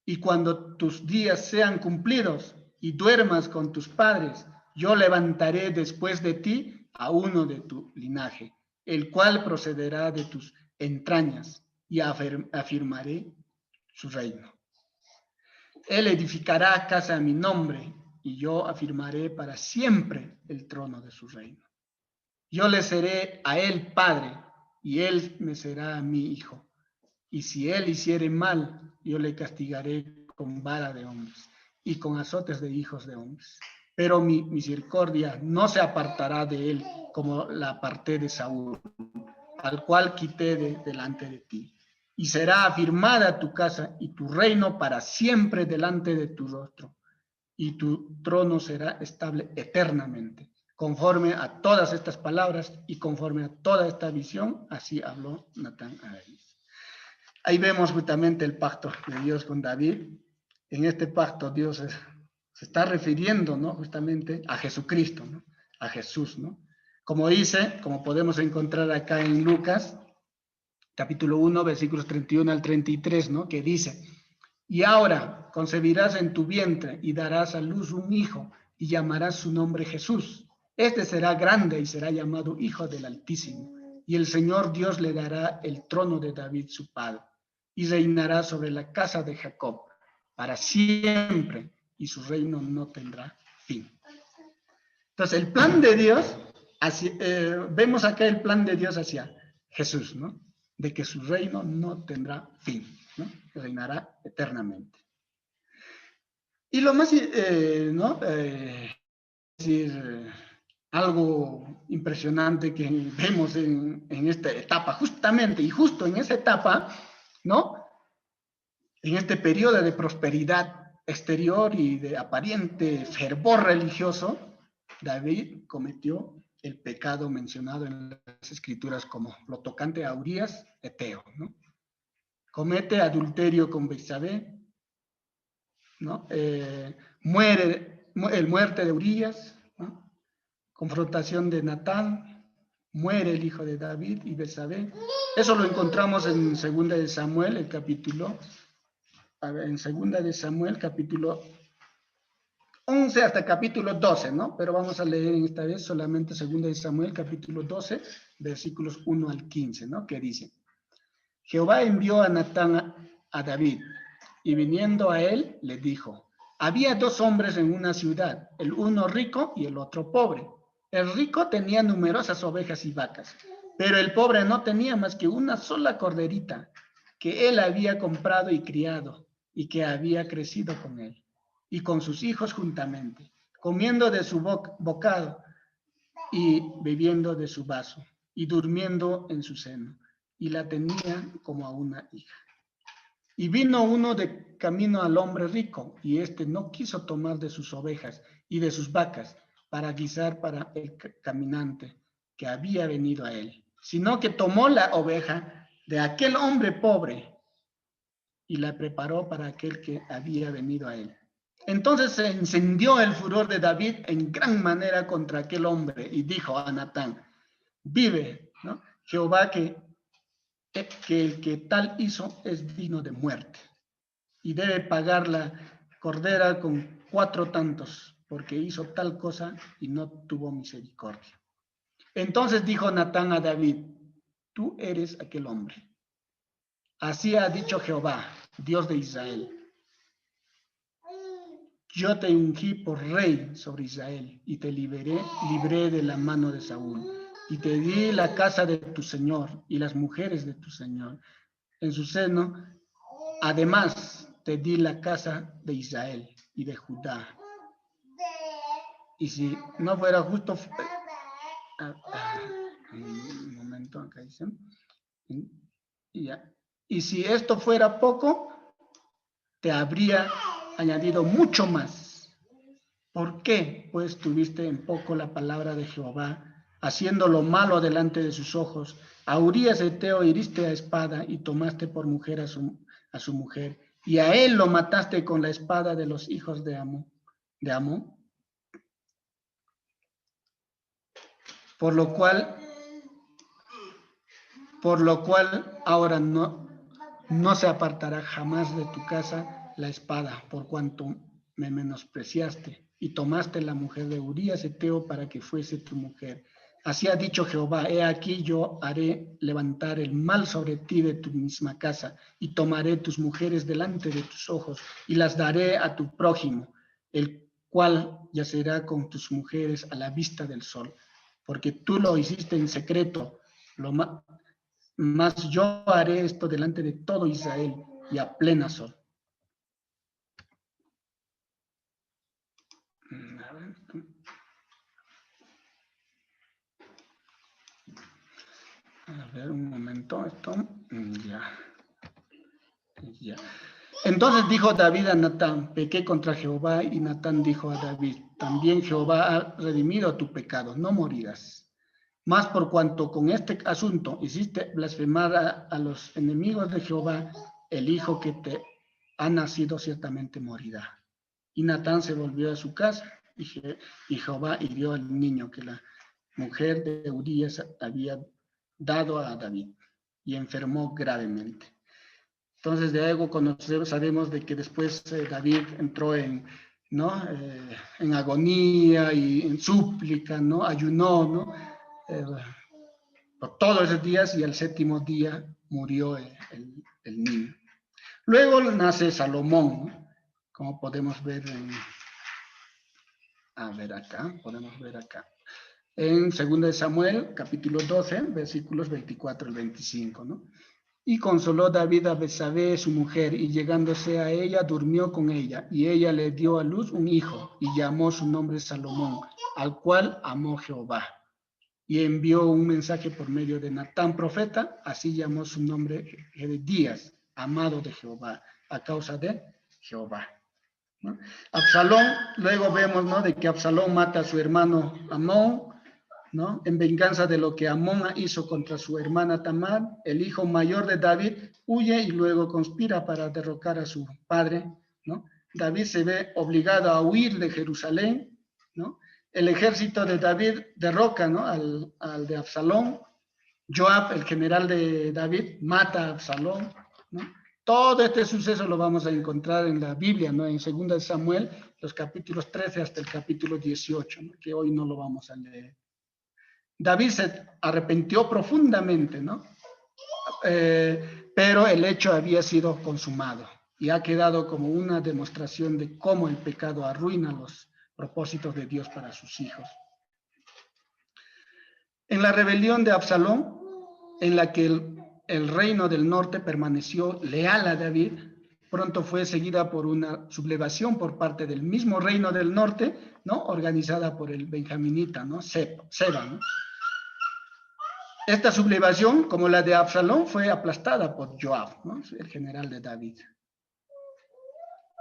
Y cuando tus días sean cumplidos y duermas con tus padres, yo levantaré después de ti a uno de tu linaje, el cual procederá de tus entrañas, y afirmaré su reino. Él edificará casa a mi nombre, y yo afirmaré para siempre el trono de su reino. Yo le seré a él padre, y él me será a mí hijo. Y si él hiciere mal, yo le castigaré con vara de hombres y con azotes de hijos de hombres. Pero mi misericordia no se apartará de él, como la aparté de Saúl, al cual quité delante de ti. Y será afirmada tu casa y tu reino para siempre delante de tu rostro, y tu trono será estable eternamente. Conforme a todas estas palabras y conforme a toda esta visión, así habló Natán a David. Ahí vemos justamente el pacto de Dios con David. En este pacto Dios se está refiriendo, ¿no?, justamente a Jesucristo, ¿no?, a Jesús, ¿no? Como dice, como podemos encontrar acá en Lucas, capítulo 1, versículos 31 al 33, ¿no?, que dice: y ahora concebirás en tu vientre y darás a luz un hijo, y llamarás su nombre Jesús. Este será grande y será llamado Hijo del Altísimo. Y el Señor Dios le dará el trono de David su padre, y reinará sobre la casa de Jacob para siempre, y su reino no tendrá fin. Entonces, el plan de Dios, vemos acá el plan de Dios hacia Jesús, ¿no?, de que su reino no tendrá fin, ¿no?, reinará eternamente. Y lo más, ¿no?, decir, algo impresionante que vemos en esta etapa, justamente, y justo en esa etapa, ¿no?, en este periodo de prosperidad exterior y de aparente fervor religioso, David cometió el pecado mencionado en las escrituras como lo tocante a Urías, Eteo, ¿no? Comete adulterio con Betsabé, ¿no? Muerte de Urías, ¿no?, confrontación de Natán, muere el hijo de David y Betsabé. Eso lo encontramos en 2 de Samuel, el capítulo, en 2 de Samuel, capítulo 11 hasta capítulo 12, ¿no? Pero vamos a leer en esta vez solamente 2 de Samuel, capítulo 12, versículos 1 al 15, ¿no?, que dice: Jehová envió a Natán a David, y viniendo a él, le dijo: había dos hombres en una ciudad, el uno rico y el otro pobre. El rico tenía numerosas ovejas y vacas, pero el pobre no tenía más que una sola corderita, que él había comprado y criado, y que había crecido con él, y con sus hijos juntamente, comiendo de su bocado, y bebiendo de su vaso, y durmiendo en su seno, y la tenía como a una hija. Y vino uno de camino al hombre rico, y éste no quiso tomar de sus ovejas y de sus vacas para guisar para el caminante que había venido a él, sino que tomó la oveja de aquel hombre pobre y la preparó para aquel que había venido a él. Entonces se encendió el furor de David en gran manera contra aquel hombre, y dijo a Natán: vive, ¿no?, Jehová, que el que tal hizo es digno de muerte, y debe pagar la cordera con 4 tantos, porque hizo tal cosa y no tuvo misericordia. Entonces dijo Natán a David: tú eres aquel hombre. Así ha dicho Jehová, Dios de Israel: yo te ungí por rey sobre Israel, y te libré de la mano de Saúl, y te di la casa de tu señor y las mujeres de tu señor en su seno. Además, te di la casa de Israel y de Judá. Y si no fuera justo, un momento, acá dicen, y ya. Y si esto fuera poco, te habría añadido mucho más. ¿Por qué? Pues tuviste en poco la palabra de Jehová, haciendo lo malo delante de sus ojos. A Urías Eteo hiriste a espada y tomaste por mujer a su mujer, y a él lo mataste con la espada de los hijos de Amón. Por lo cual ahora no se apartará jamás de tu casa la espada, por cuanto me menospreciaste y tomaste la mujer de Urías Eteo para que fuese tu mujer. Así ha dicho Jehová: he aquí yo haré levantar el mal sobre ti de tu misma casa, y tomaré tus mujeres delante de tus ojos, y las daré a tu prójimo, el cual yacerá con tus mujeres a la vista del sol, porque tú lo hiciste en secreto, mas yo haré esto delante de todo Israel y a plena sol. A ver, un momento, esto, ya. Entonces dijo David a Natán: pequé contra Jehová. Y Natán dijo a David: también Jehová ha redimido tu pecado, no morirás. Mas por cuanto con este asunto hiciste blasfemar a los enemigos de Jehová, el hijo que te ha nacido ciertamente morirá. Y Natán se volvió a su casa, y Jehová hirió al niño que la mujer de Urías había dado a David, y enfermó gravemente. Entonces de algo sabemos de que después David entró en agonía y en súplica, ¿no? Ayunó, ¿no? Por todos esos días, y al séptimo día murió el niño. Luego nace Salomón, ¿no? Como podemos ver podemos ver acá. En 2 Samuel, capítulo 12, versículos 24 al 25, ¿no? Y consoló David a Betsabé, su mujer, y llegándose a ella, durmió con ella, y ella le dio a luz un hijo, y llamó su nombre Salomón, al cual amó Jehová. Y envió un mensaje por medio de Natán, profeta, así llamó su nombre Jedías, amado de Jehová, a causa de Jehová, ¿no? Absalón, luego vemos, ¿no?, de que Absalón mata a su hermano Amón, ¿no?, en venganza de lo que Amón hizo contra su hermana Tamar. El hijo mayor de David huye y luego conspira para derrocar a su padre, ¿no? David se ve obligado a huir de Jerusalén, ¿no? El ejército de David derroca, ¿no?, al de Absalón. Joab, el general de David, mata a Absalón, ¿no? Todo este suceso lo vamos a encontrar en la Biblia, ¿no?, en 2 Samuel, los capítulos 13 hasta el capítulo 18, ¿no?, que hoy no lo vamos a leer. David se arrepintió profundamente, ¿no? Pero el hecho había sido consumado y ha quedado como una demostración de cómo el pecado arruina los propósitos de Dios para sus hijos. En la rebelión de Absalón, en la que el reino del norte permaneció leal a David, pronto fue seguida por una sublevación por parte del mismo reino del norte, ¿no?, organizada por el benjaminita, ¿no?, Seba, ¿no? Esta sublevación, como la de Absalón, fue aplastada por Joab, ¿no?, el general de David.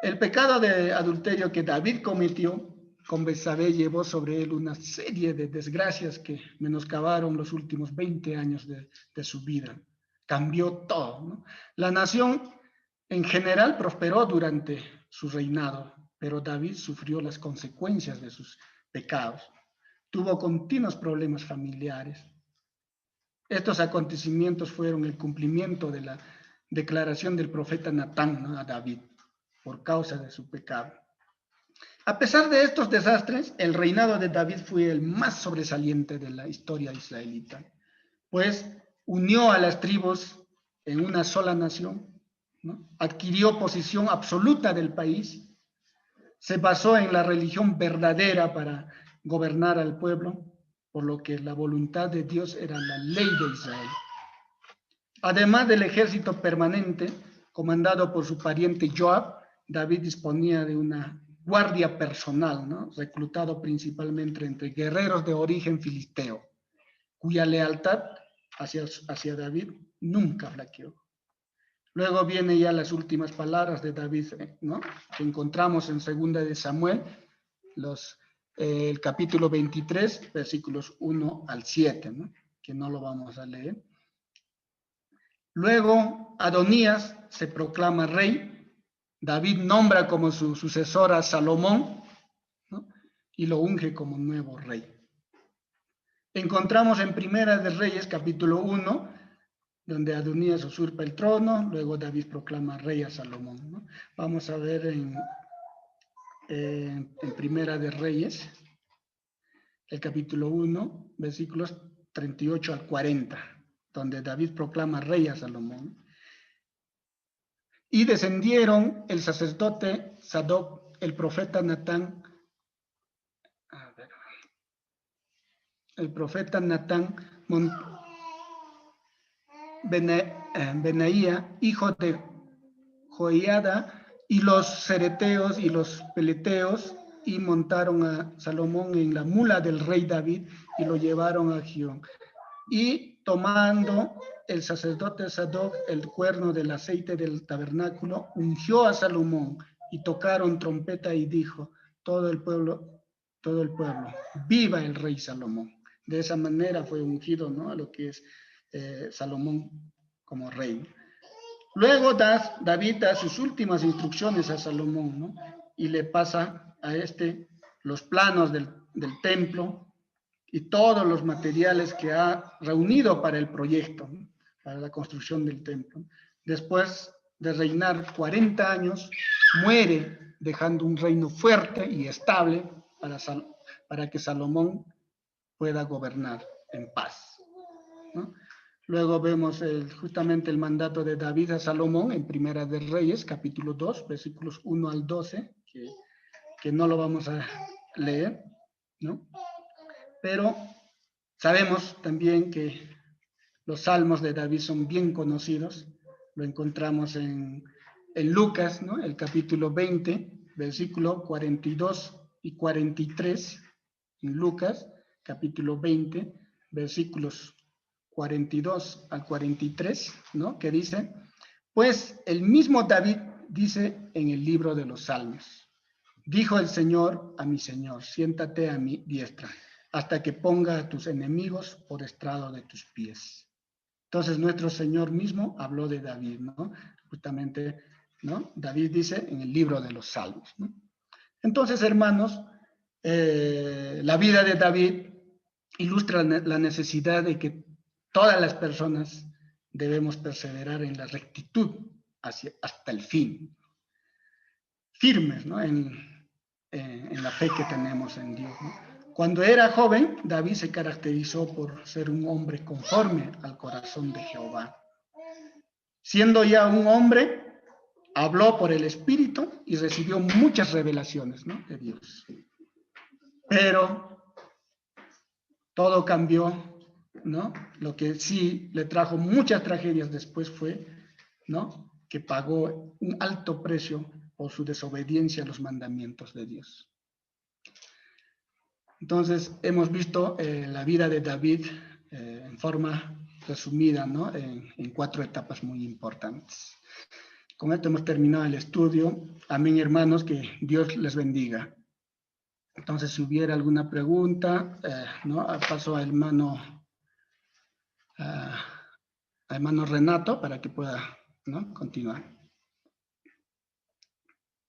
El pecado de adulterio que David cometió con Betsabé llevó sobre él una serie de desgracias que menoscabaron los últimos 20 años de su vida. Cambió todo, ¿no? La nación en general prosperó durante su reinado, pero David sufrió las consecuencias de sus pecados. Tuvo continuos problemas familiares. Estos acontecimientos fueron el cumplimiento de la declaración del profeta Natán, ¿no?, a David, por causa de su pecado. A pesar de estos desastres, el reinado de David fue el más sobresaliente de la historia israelita, pues unió a las tribus en una sola nación, ¿no?, adquirió posesión absoluta del país, se basó en la religión verdadera para gobernar al pueblo, por lo que la voluntad de Dios era la ley de Israel. Además del ejército permanente, comandado por su pariente Joab, David disponía de una guardia personal, ¿no? Reclutado principalmente entre guerreros de origen filisteo, cuya lealtad hacia David nunca flaqueó. Luego vienen ya las últimas palabras de David, ¿no? Que encontramos en 2 de Samuel, el capítulo 23, versículos 1 al 7, ¿no? Que no lo vamos a leer. Luego Adonías se proclama rey. David nombra como su sucesor a Salomón, ¿no? Y lo unge como nuevo rey. Encontramos en Primera de Reyes, capítulo 1, donde Adonías usurpa el trono, luego David proclama rey a Salomón, ¿no? Vamos a ver en Primera de Reyes, el capítulo 1, versículos 38 al 40, donde David proclama rey a Salomón. Y descendieron el sacerdote Sadoc, el profeta Natán, Benaía, hijo de Joiada, y los cereteos y los peleteos, y montaron a Salomón en la mula del rey David y lo llevaron a Gión. Y tomando el sacerdote Sadoc el cuerno del aceite del tabernáculo, ungió a Salomón, y tocaron trompeta y dijo todo el pueblo, viva el rey Salomón. De esa manera fue ungido, ¿no? A lo que es Salomón como rey. Luego David da sus últimas instrucciones a Salomón, ¿no? Y le pasa a los planos del templo y todos los materiales que ha reunido para el proyecto, ¿no? Para la construcción del templo. Después de reinar 40 años, muere dejando un reino fuerte y estable para que Salomón pueda gobernar en paz, ¿no? Luego vemos justamente el mandato de David a Salomón en Primera de Reyes, capítulo 2, versículos 1 al 12, que no lo vamos a leer, ¿no? Pero sabemos también que los salmos de David son bien conocidos. Lo encontramos en Lucas, ¿no? El capítulo 20, versículo 42 y 43, en Lucas, capítulo 20, versículos 42 al 43, ¿no? Que dice, pues el mismo David dice en el libro de los Salmos, dijo el Señor a mi Señor, siéntate a mi diestra, hasta que ponga a tus enemigos por estrado de tus pies. Entonces nuestro Señor mismo habló de David, ¿no? Justamente, ¿no? David dice en el libro de los Salmos, ¿no? Entonces, hermanos, la vida de David ilustra la necesidad de que todas las personas debemos perseverar en la rectitud hasta el fin, firmes, ¿no? En la fe que tenemos en Dios, ¿no? Cuando era joven, David se caracterizó por ser un hombre conforme al corazón de Jehová. Siendo ya un hombre, habló por el Espíritu y recibió muchas revelaciones, ¿no? De Dios. Pero todo cambió, ¿no? Lo que sí le trajo muchas tragedias después fue, ¿no? Que pagó un alto precio por su desobediencia a los mandamientos de Dios. Entonces, hemos visto la vida de David en forma resumida, ¿no? En 4 etapas muy importantes. Con esto hemos terminado el estudio. Amén, hermanos, que Dios les bendiga. Entonces, si hubiera alguna pregunta, ¿no? Paso al hermano Renato para que pueda, ¿no? Continuar.